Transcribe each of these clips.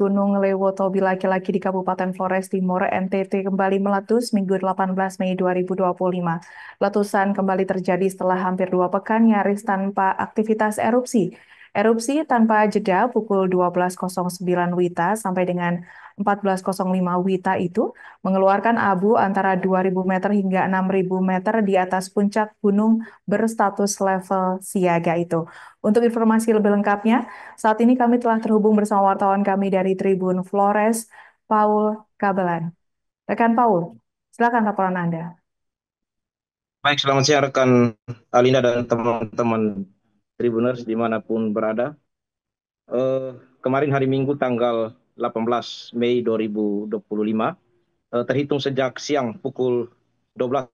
Gunung Lewotobi laki-laki di Kabupaten Flores Timur, NTT kembali meletus Minggu 18 Mei 2025. Letusan kembali terjadi setelah hampir 2 pekan nyaris tanpa aktivitas erupsi. Erupsi tanpa jeda pukul 12.09 WITA sampai dengan 14.05 WITA itu mengeluarkan abu antara 2.000 meter hingga 6.000 meter di atas puncak gunung berstatus level siaga itu. Untuk informasi lebih lengkapnya, saat ini kami telah terhubung bersama wartawan kami dari Tribun Flores, Paul Kabelan. Rekan Paul, silakan laporan Anda. Baik, selamat siang rekan Alinda dan teman-teman Tribuners dimanapun berada. Kemarin hari Minggu tanggal 18 Mei 2025, terhitung sejak siang pukul 12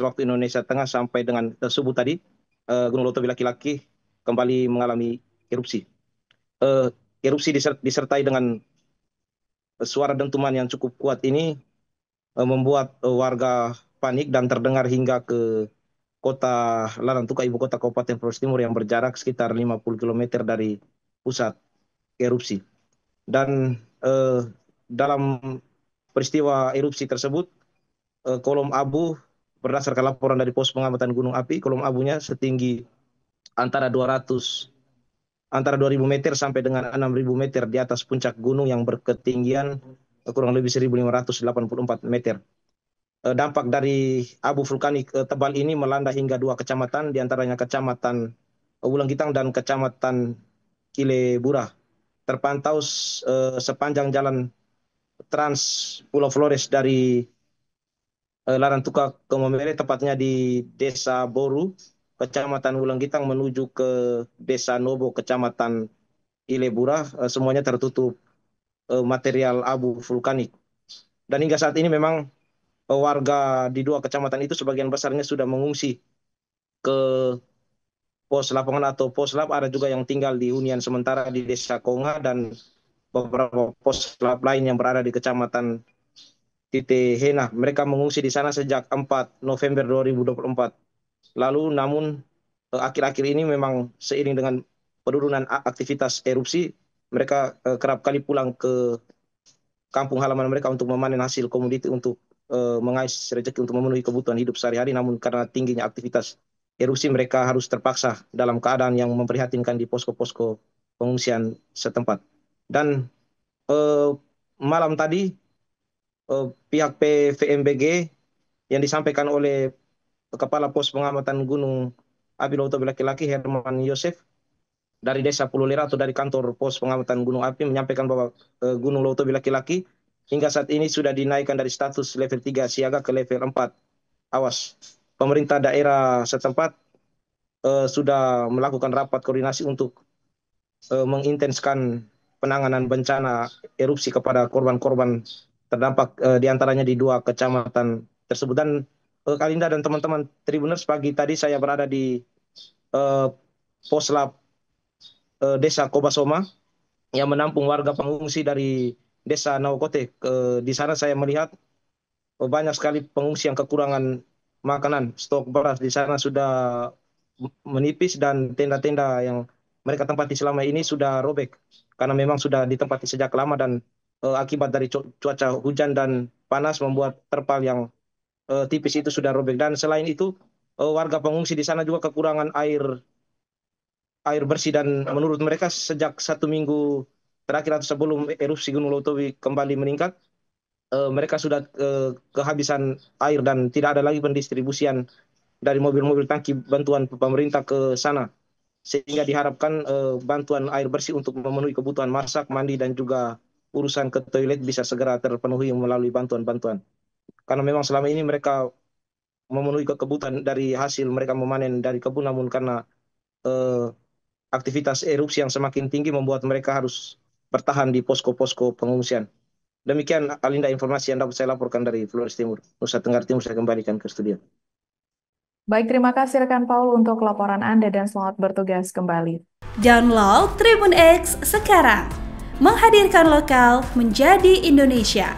waktu Indonesia Tengah sampai dengan subuh tadi, Gunung Lotowi laki-laki kembali mengalami erupsi. Eh, Erupsi disertai dengan suara dentuman yang cukup kuat ini membuat warga panik dan terdengar hingga ke kota Larantuka, ibu kota Kabupaten Flores Timur yang berjarak sekitar 50 kilometer dari pusat erupsi. Dan dalam peristiwa erupsi tersebut, kolom abu berdasarkan laporan dari pos pengamatan gunung api, kolom abunya setinggi antara 200 antara 2.000 meter sampai dengan 6.000 meter di atas puncak gunung yang berketinggian kurang lebih 1.584 meter. Dampak dari abu vulkanik tebal ini melanda hingga 2 kecamatan, diantaranya Kecamatan Wulanggitang dan Kecamatan Kilebura. Terpantau sepanjang jalan Trans Pulau Flores dari Larantuka ke Momere, tepatnya di Desa Boru, Kecamatan Wulanggitang menuju ke Desa Nobo, Kecamatan Kilebura, semuanya tertutup material abu vulkanik. Dan hingga saat ini memang warga di 2 kecamatan itu sebagian besarnya sudah mengungsi ke pos lapangan atau pos lab. Ada juga yang tinggal di hunian sementara di Desa Konga dan beberapa pos lab lain yang berada di Kecamatan Titehena. Mereka mengungsi di sana sejak 4 November 2024 lalu. Namun akhir-akhir ini memang seiring dengan penurunan aktivitas erupsi, mereka kerap kali pulang ke kampung halaman mereka untuk memanen hasil komoditi untuk mengais rezeki untuk memenuhi kebutuhan hidup sehari-hari. Namun karena tingginya aktivitas erupsi, mereka harus terpaksa dalam keadaan yang memprihatinkan di posko-posko pengungsian setempat. Dan eh, malam tadi pihak PVMBG yang disampaikan oleh Kepala Pos Pengamatan Gunung Api Lotowi laki-laki Herman Yosef dari Desa Pulau Lera atau dari kantor Pos Pengamatan Gunung Api menyampaikan bahwa Gunung Lotowi laki-laki hingga saat ini sudah dinaikkan dari status level 3 siaga ke level 4 awas. Pemerintah daerah setempat sudah melakukan rapat koordinasi untuk mengintenskan penanganan bencana erupsi kepada korban-korban terdampak diantaranya di 2 kecamatan tersebut. Dan Kalinda dan teman-teman Tribuners, pagi tadi saya berada di eh, Poslab Desa Kobasoma yang menampung warga pengungsi dari Desa Naokote. Di sana saya melihat banyak sekali pengungsi yang kekurangan makanan. Stok beras di sana sudah menipis dan tenda-tenda yang mereka tempati selama ini sudah robek karena memang sudah ditempati sejak lama. Dan akibat dari cuaca hujan dan panas membuat terpal yang tipis itu sudah robek. Dan selain itu warga pengungsi di sana juga kekurangan air bersih, dan menurut mereka sejak 1 minggu terakhir atau sebelum erupsi Gunung Lotowi kembali meningkat, mereka sudah kehabisan air dan tidak ada lagi pendistribusian dari mobil-mobil tangki bantuan pemerintah ke sana, sehingga diharapkan bantuan air bersih untuk memenuhi kebutuhan masak, mandi, dan juga urusan ke toilet bisa segera terpenuhi melalui bantuan-bantuan. Karena memang selama ini mereka memenuhi kebutuhan dari hasil mereka memanen dari kebun, namun karena eh, aktivitas erupsi yang semakin tinggi membuat mereka harus bertahan di posko-posko pengungsian. Demikian Alinda informasi yang dapat saya laporkan dari Flores Timur, Nusa Tenggara Timur. Saya kembalikan ke studio. Baik, terima kasih rekan Paul untuk laporan Anda dan selamat bertugas kembali. Download Tribun X sekarang, menghadirkan lokal menjadi Indonesia.